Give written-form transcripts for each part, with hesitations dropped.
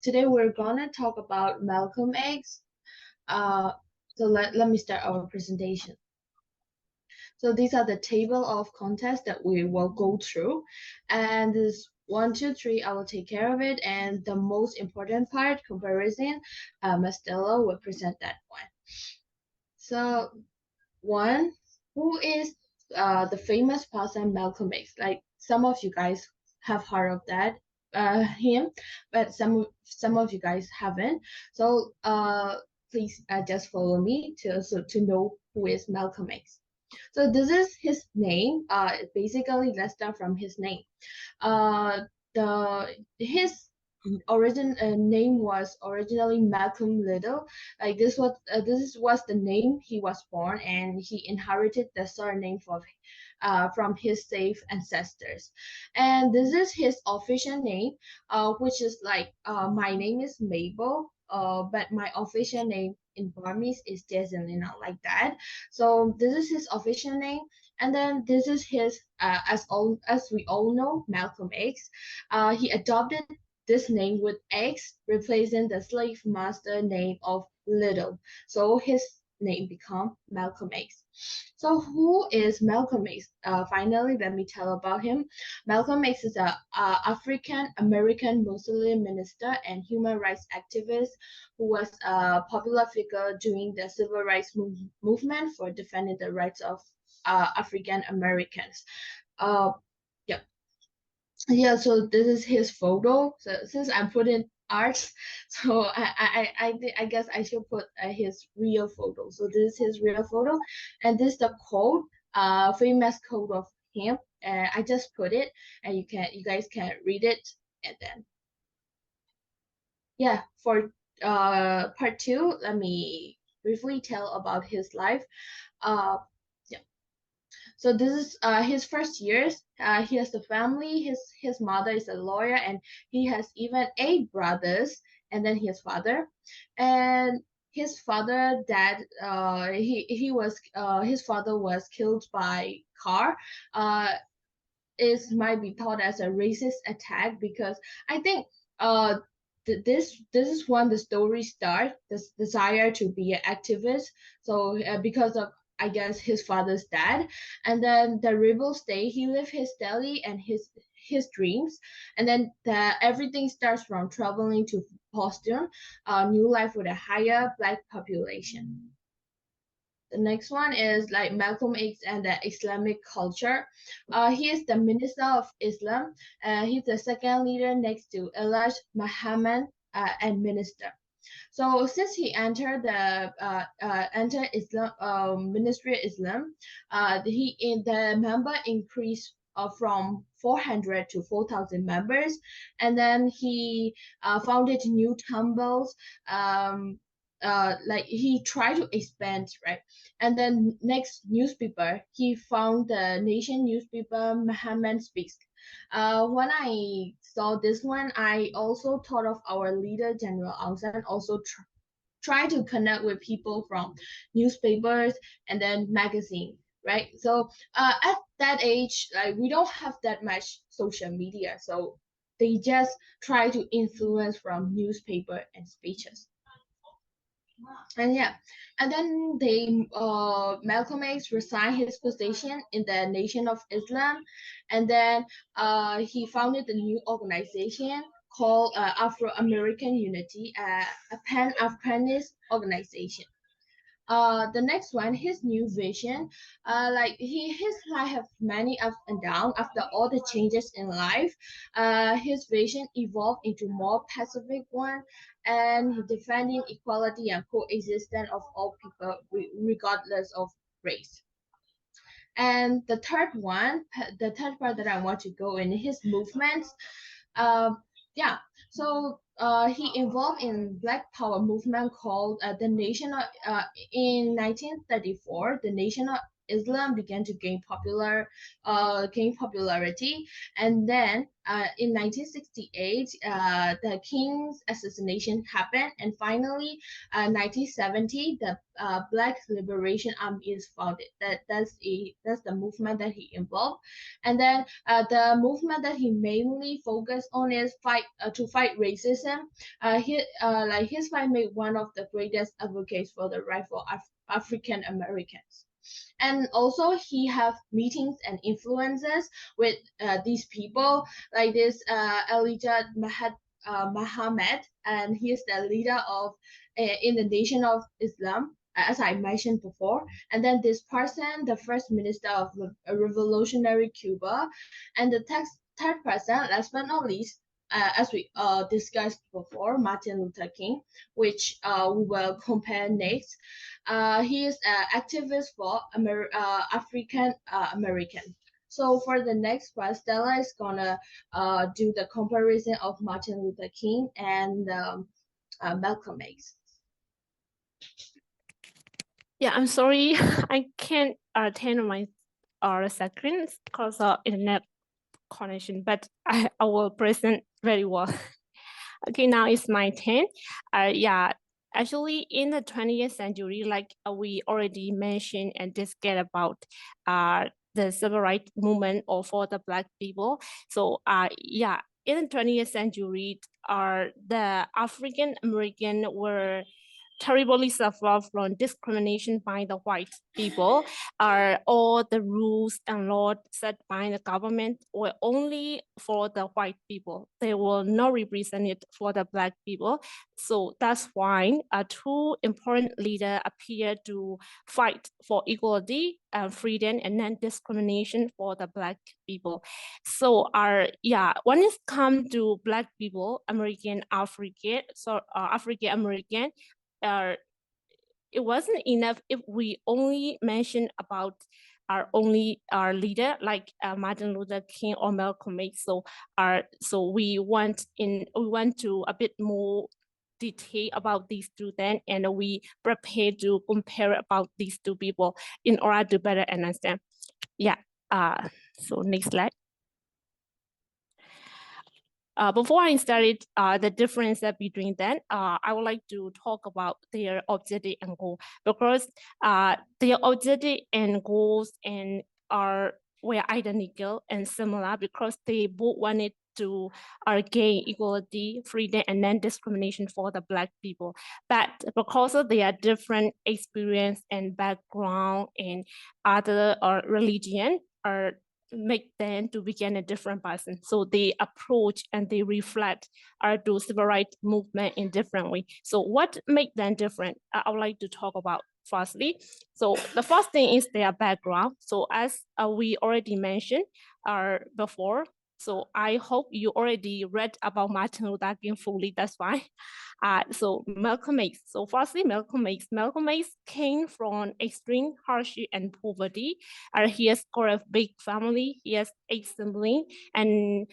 today we're gonna talk about Malcolm X. So let me start our presentation. So these are the table of contents that we will go through, and this 1, 2, 3, I will take care of it, and the most important part, comparison, Stella will present that one. So one, who is the famous person Malcolm X? Like some of you guys have heard of that him, but some of you guys haven't. So please just follow me to know who is Malcolm X. So this is his name. Basically, let's start from his name. His origin name was originally Malcolm Little. Like this was the name he was born, and he inherited the surname from his safe ancestors. And this is his official name, which is like my name is Mable. But my official name in Burmese is Jason, like that. So this is his official name, and then this is his as we all know, Malcolm X. He adopted this name with X, replacing the slave master name of Little. So his name become Malcolm X. So who is Malcolm X? Finally, let me tell about him. Malcolm X is a African American Muslim minister and human rights activist who was a popular figure during the civil rights movement for defending the rights of African Americans. Yeah. Yeah, so this is his photo. So since I'm putting art, so I guess I should put his real photo. So this is his real photo, and this is the quote, famous quote of him. I just put it, and you guys can read it, and then yeah, for part 2, let me briefly tell about his life. Yeah. So this is his first years. He has a family. His mother is a lawyer, and he has even 8 brothers. And then his father, and his father dad. His father was killed by car. It might be thought as a racist attack because I think this is when the story starts. This desire to be an activist. So because of, I guess, his father's dad, and then the rebel state, he lived his daily and his dreams, and then everything starts from traveling to Boston, new life with a higher black population. The next one is like Malcolm X and the Islamic culture. He is the Minister of Islam. He's the second leader next to Elijah Muhammad and Minister. So since he entered Islam Ministry of Islam, the member increased from 400 to 4,000 members, and then he founded new temples. Like he tried to expand, right? And then next newspaper, he found the nation newspaper Muhammad Speaks. When I saw this one, I also thought of our leader General Aung San, also try to connect with people from newspapers and then magazine, right? So at that age, like we don't have that much social media, so they just try to influence from newspaper and speeches. And yeah, and then Malcolm X resigned his position in the Nation of Islam, and then he founded a new organization called Afro-American Unity, a Pan-Afghanist organization. The next one, his new vision. Like his life have many ups and downs. After all the changes in life, his vision evolved into more pacific one, and he defending equality and coexistence of all people regardless of race. And the third part that I want to go in his movements. Yeah, so he involved in Black Power movement called the National. In 1934, the Nation of Islam began to gain popularity, and then in 1968, the king's assassination happened, and finally, 1970, the Black Liberation Army is founded. That's the movement that he involved, and then the movement that he mainly focused on is to fight racism person. His wife made one of the greatest advocates for the right for African Americans. And also he have meetings and influences with these people like this Elijah Muhammad, and he is the leader of in the nation of Islam, as I mentioned before. And then this person, the first minister of revolutionary Cuba, and the third person, last but not least, as we discussed before, Martin Luther King, which we will compare next. He is an activist for African American. So for the next part, Stella is gonna do the comparison of Martin Luther King and Malcolm X. Yeah, I'm sorry, I can't turn on my screens because of internet connection, but I will present very well. Okay, now it's my turn. Yeah, actually, in the 20th century, like we already mentioned and discussed about the civil rights movement or for the Black people. So yeah, in the 20th century, the African American were terribly suffer from discrimination by the white people. All the rules and laws set by the government were only for the white people. They were not represented for the Black people. So that's why two important leaders appeared to fight for equality, freedom, and non-discrimination for the Black people. So when it comes to Black people, African American, it wasn't enough if we only mention about our leader like Martin Luther King or Malcolm X. So we went to a bit more detail about these two then, and we prepare to compare about these two people in order to better understand. Yeah. So next slide. Before I started the difference between them, I would like to talk about their objective and goal, because their objective and goals were identical and similar, because they both wanted to gain equality, freedom, and non-discrimination for the Black people. But because of their different experience and background and other religion, make them to become a different person. So they approach and they reflect to civil rights movement in different way. So what make them different? I would like to talk about firstly. So the first thing is their background. So as we already mentioned before, so I hope you already read about Martin Luther King fully, that's why. So Malcolm X. So firstly, Malcolm X. Malcolm X came from extreme hardship and poverty. He has got a big family. He has 8 siblings, and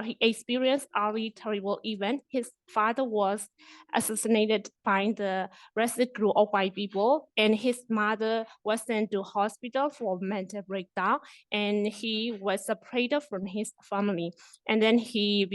he experienced early terrible event. His father was assassinated by the rescue group of white people, and his mother was sent to hospital for mental breakdown, and he was separated from his family. And then he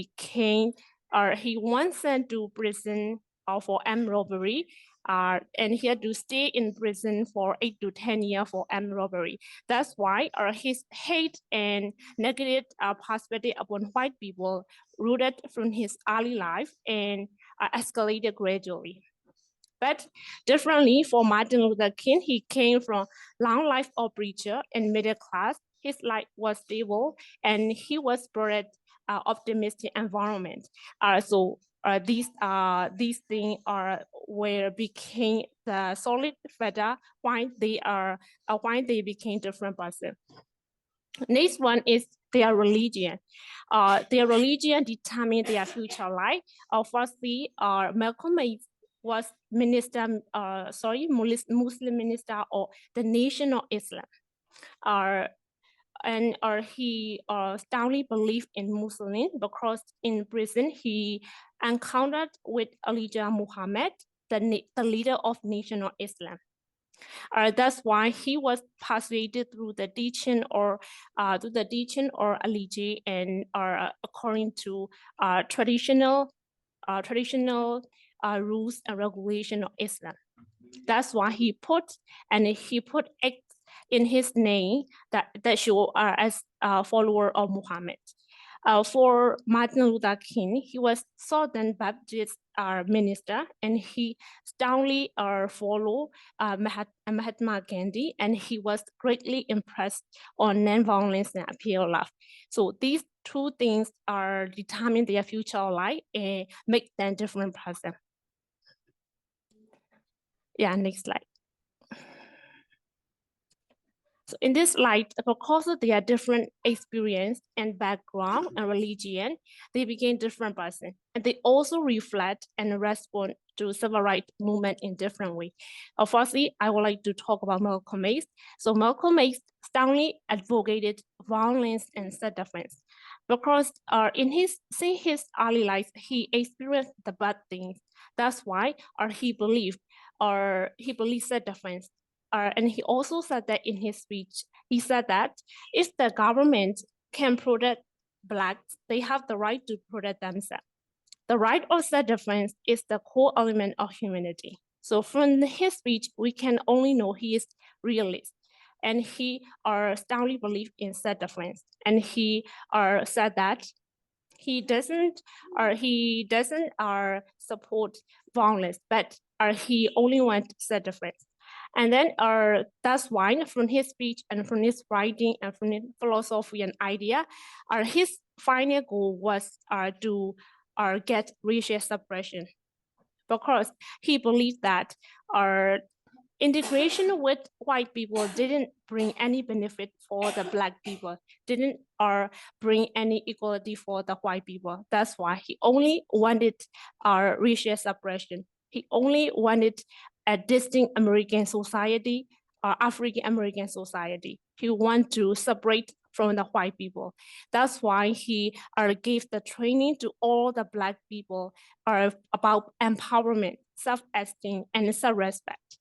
once sent to prison for armed robbery, and he had to stay in prison for 8 to 10 years for armed robbery. That's why his hate and negative perspective upon white people rooted from his early life and escalated gradually. But differently for Martin Luther King, he came from long life of preacher and middle class. His life was stable, and he was brought optimistic environment. These things where became the solid feather why they became different person. Next one is their religion. Their religion determined their future life. Firstly, Malcolm X was Muslim minister of the Nation of Islam. He strongly believed in Muslim, because in prison he encountered with Elijah Muhammad, the leader of Nation of Islam. That's why he was persuaded through the teaching or Elijah, and according to traditional rules and regulation of Islam. That's why he put X in his name that show as a follower of Muhammad. For Martin Luther King, he was Southern Baptist minister, and he strongly followed Mahatma Gandhi, and he was greatly impressed on nonviolence and appeal love. So these two things are determine their future life and make them different person. Yeah, next slide. So in this light, because of their different experience and background and religion, they became different person. And they also reflect and respond to civil rights movement in different ways. Firstly, I would like to talk about Malcolm X. So Malcolm X strongly advocated violence and self-defense because since his early life, he experienced the bad things. That's why he believed self-defense. And he also said that in his speech, he said that if the government can protect Blacks, they have the right to protect themselves. The right of self-defense is the core element of humanity. So from his speech, we can only know he is realist, and he strongly believe in self-defense. And he said that he doesn't support violence, but he only wants self-defense. And then that's why from his speech and from his writing and from his philosophy and idea, his final goal was to get racial suppression, because he believed that integration with white people didn't bring any benefit for the Black people, didn't bring any equality for the white people. That's why he only wanted racial suppression. He only wanted a distinct American society, African American society. He wanted to separate from the white people. That's why he gave the training to all the Black people about empowerment, self-esteem, and self-respect.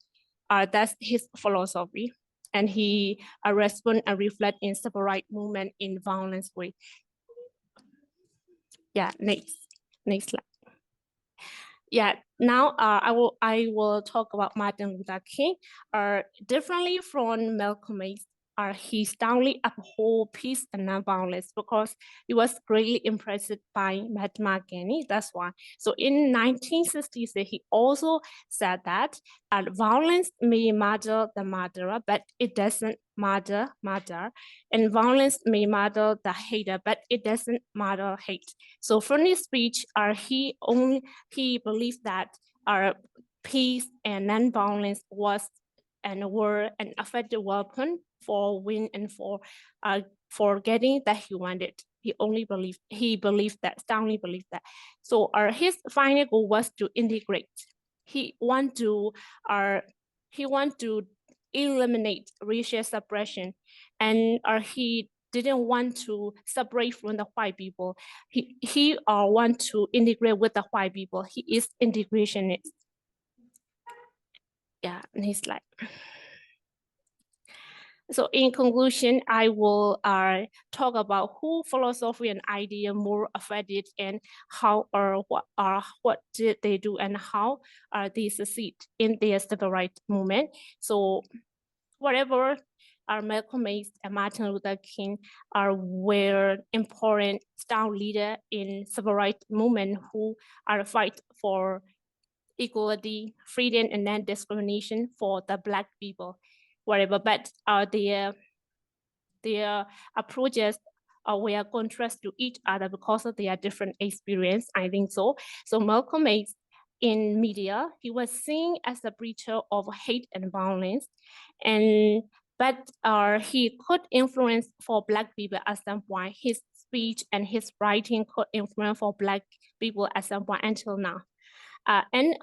That's his philosophy. And he respond and reflect in civil rights movement in violence way. Yeah, next slide. Yeah, now I will talk about Martin Luther King. Differently from Malcolm X, he strongly uphold peace and nonviolence because he was greatly impressed by Mahatma Gandhi. That's why. So in 1966, he also said that violence may murder the murderer, but it doesn't murder. And violence may murder the hater, but it doesn't murder hate. So from his speech, he believed that peace and nonviolence was and were an effective weapon for win and for getting that he wanted. He strongly believed that. So his final goal was to integrate. He want to eliminate racial suppression, and he didn't want to separate from the white people. He want to integrate with the white people. He is integrationist. Yeah, next slide. So in conclusion, I will talk about who philosophy and idea more affected and how or what did they do and how they succeed in their civil rights movement. So whatever Malcolm X and Martin Luther King were important strong leader in civil rights movement who fight for equality, freedom, and non-discrimination for the Black people, whatever. But their approaches were contrast to each other because of their different experience, I think so. So Malcolm X in media, he was seen as a preacher of hate and violence, but he could influence for Black people at some point. His speech and his writing could influence for Black people at some point until now. And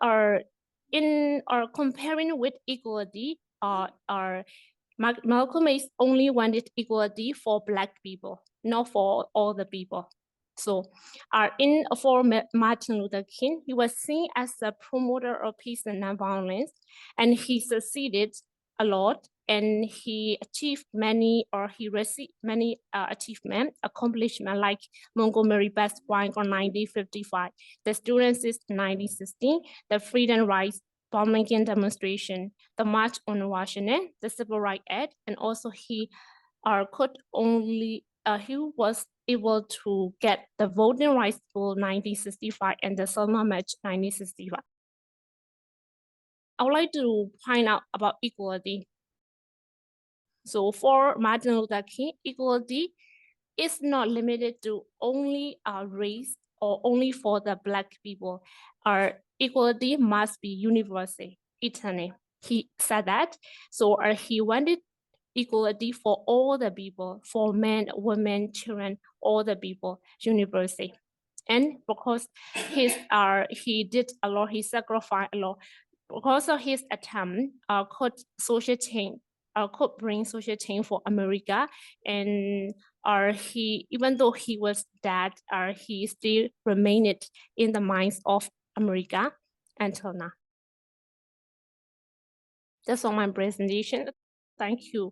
comparing with equality, Malcolm X only wanted equality for Black people, not for all the people. So for Martin Luther King, he was seen as a promoter of peace and nonviolence, and he succeeded a lot, and he received many accomplishments like Montgomery Best Prize on 1955, the Students' 1916, the Freedom Rides, Birmingham demonstration, the March on Washington, the Civil Rights Act, and also he was able to get the Voting Rights Bill 1965 and the Selma Match 1965. I would like to point out about equality. So for Martin Luther King, equality is not limited to only our race or only for the Black people. Our equality must be universal, eternal. He said that. So he wanted equality for all the people, for men, women, children, all the people, universal. And because he did a lot, he sacrificed a lot. Because of his attempt, could social change, could bring social change for America, and he, even though he was dead, he still remained in the minds of America until now. That's all my presentation. Thank you.